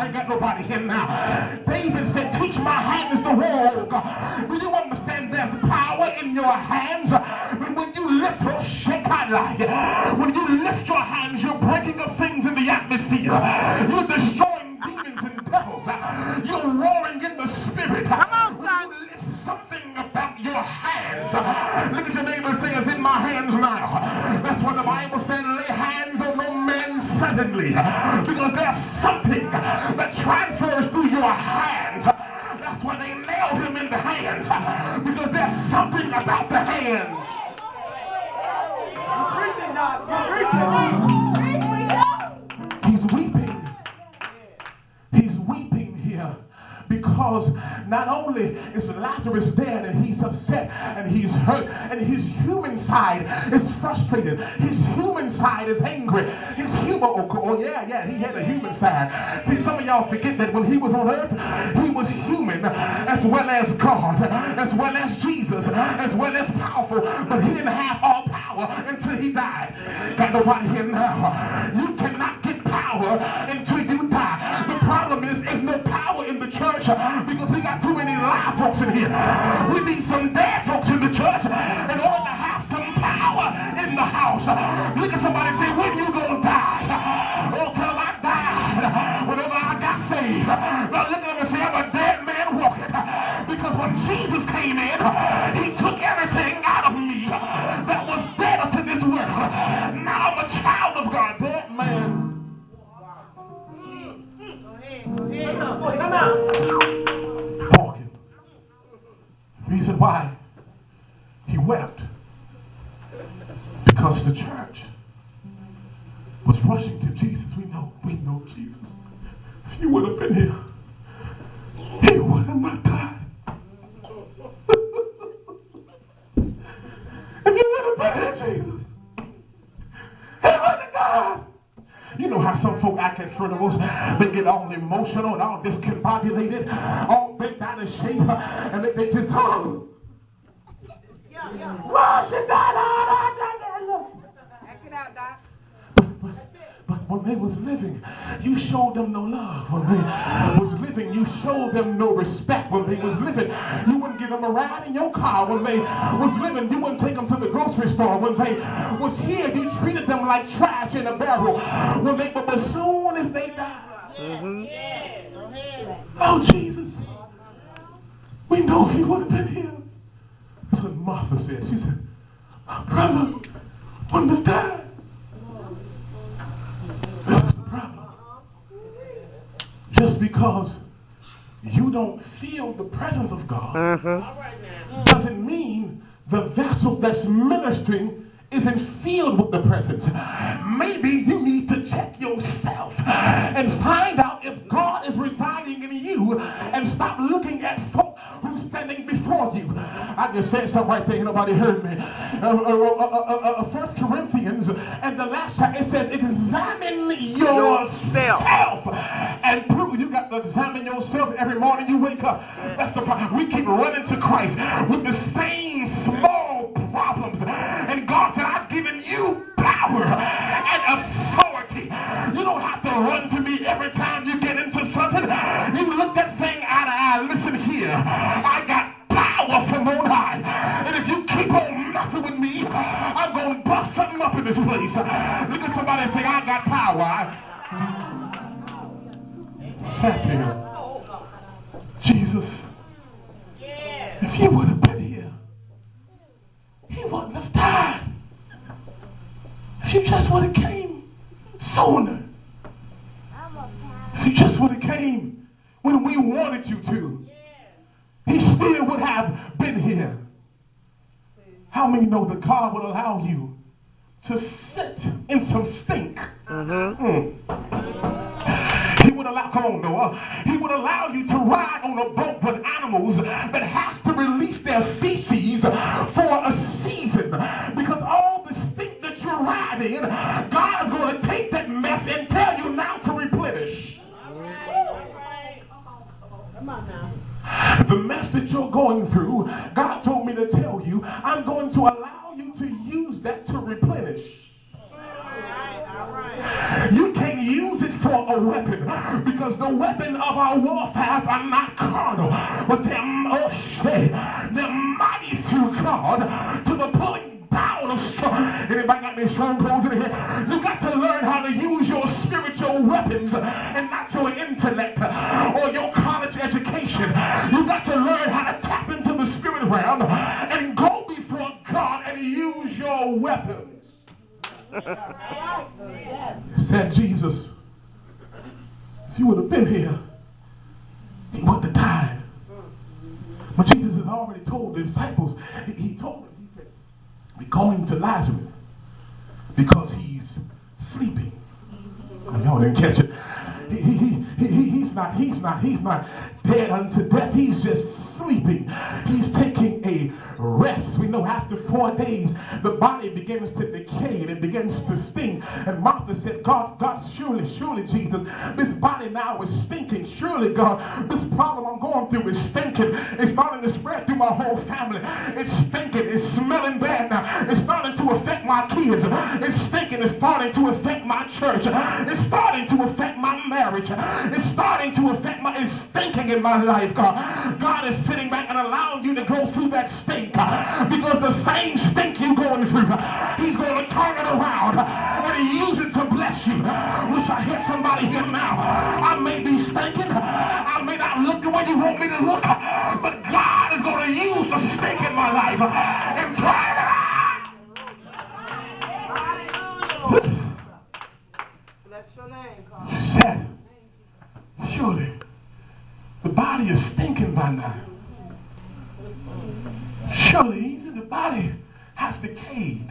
I ain't got nobody here now. David said, teach my hands to war. Do you understand there's power in your hands? When you lift your when you lift your hands, you're breaking up things in the atmosphere. You're destroying demons and devils. You're roaring in the spirit. Come on, son. Something about your hands. Look at your neighbor and say, it's in my hands now. That's what the Bible said, lay hands on no man suddenly. Because there's something that transfers through your hands. That's why they nailed him in the hands. Because there's something about the hands. He's weeping. He's weeping here. Because not only is Lazarus dead and he's upset and he's hurt and his human side is frustrated, his human side is angry, his he had a human side. See, some of y'all forget that when he was on earth, he was human as well as God, as well as Jesus, as well as powerful, but he didn't have all power until he died. Got nobody here now. You cannot get power until you die. The problem is there's no power in the church because we got too many live folks in here. We need some dead folks in the church in order to have some power in the house. Look at somebody and say, when you gonna die? Oh, tell them I died whenever I got saved. Now look at them and say, I'm a dead man walking. Because when Jesus came in, he took everything out of me that was dead to this world. Now I'm a child of God. Dead man. Come on. Walking. The reason why he wept, because the church was rushing to Jesus. We know Jesus. If he would have been here, he would have not died. If you would have been here, Jesus, he would have died. You know how some folk act at funerals. They get all emotional and all discombobulated, all bent out of shape, and they just, oh. Well, she died. Act it out, Doc. But when they was living, you showed them no love. When they was living, you showed them no respect. When they was living, you wouldn't give them a ride in your car. When they was living, you wouldn't take them to the grocery store. When they was here, you treated them like trash in a barrel. But as soon as they died, oh Jesus, we know he would have been here. That's what Martha said. She said, my brother wouldn't have died. This is the problem. Just because you don't feel the presence of God doesn't mean the vessel that's ministering isn't filled with the presence. Maybe you need to check yourself and find out if God is residing in you and stop looking at folk who's standing before you. I just said something right there, nobody heard me. 1 Corinthians and the last chapter, it says, examine yourself and prove. You got to examine yourself every morning you wake up. That's the problem. We keep running to Christ with the same small problems. And God said, I've given you power and authority. You don't have to run to me every time you get into something. You look that thing eye to eye. Listen here. I got power from on high. And if you keep on messing with me, I'm going to bust something up in this place. Look at somebody and say, I got power. Sat there. Jesus, if you would have been here, he wouldn't have died. If you just would have came sooner. If you just would have came when we wanted you to, he still would have been here. How many know that God would allow you to sit in some stink? He would allow, come on Noah, he would allow you to ride on a boat with animals that has to release their feces for a season. Because all the stink that you're riding, God is going to take that mess and tell you now to replenish. Come on now. The mess that you're going through, God told me to tell you, I'm going to allow you to use that to replenish. You can't use it for a weapon, because the weapon of our warfare are not carnal, but they're mighty through God to the pulling down of strong. Anybody got any strongholds in here? You got to learn how to use your spiritual weapons and not your intellect or your college education. You got to learn how to tap into the spirit realm and go before God and use your weapons. Said Jesus, if you would have been here, he wouldn't have died. But Jesus has already told the disciples, he told them, he said, we're going to Lazarus because he's sleeping. Oh, y'all didn't catch it. He's not dead unto death. He's just sleeping. He's taking a rest. We know after 4 days the body begins to decay and it begins to stink. And Martha said, God, surely, Jesus, this body now is stinking. Surely, God, this problem I'm going through is stinking. It's starting to spread through my whole family. It's stinking. It's smelling bad now. It's starting to affect my kids. It's stinking. It's starting to affect my church. It's starting to affect my marriage. It's starting to affect it's stinking in my life, God. God is sitting back and allowing you to go through that stink because the same stink you're going through, he's going to turn it around and use it to bless you. Wish I had somebody here now. I may be stinking. I may not look the way you want me to look, but God is going to use the stink in my life and turn it around. Bless your name, God. She said, surely the body is stinking by now. Surely the body has decayed.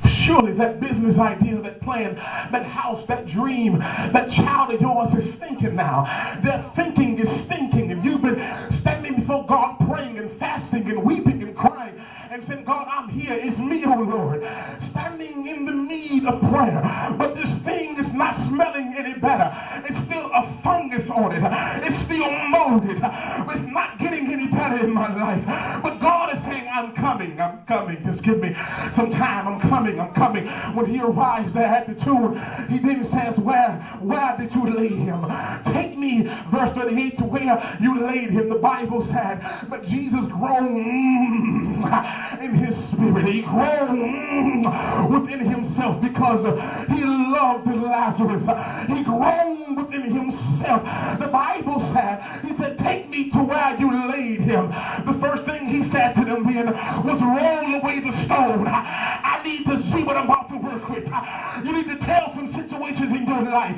Surely that business idea, that plan, that house, that dream, that child of yours is stinking now. Their thinking is stinking, and you've been standing before God praying and fasting and weeping and crying and saying, God, I'm here. It's me, oh Lord, standing in the need of prayer. But this thing is not smelling any better. It's still a fungus on it. It's still molded. It's not getting any better in my life. But God is saying, I'm coming. Just give me some time. I'm coming. When he arrives there at the tomb, he then says, where did you lay him? Take me, verse 38, to where you laid him. The Bible said that Jesus groaned in his spirit. He groaned within himself because he loved Lazarus. He groaned within himself. The Bible said, he said, take me to where you laid him. The first thing he said to them then was, roll away the stone. I need to see what I'm about to work with. You need to tell some situations in your life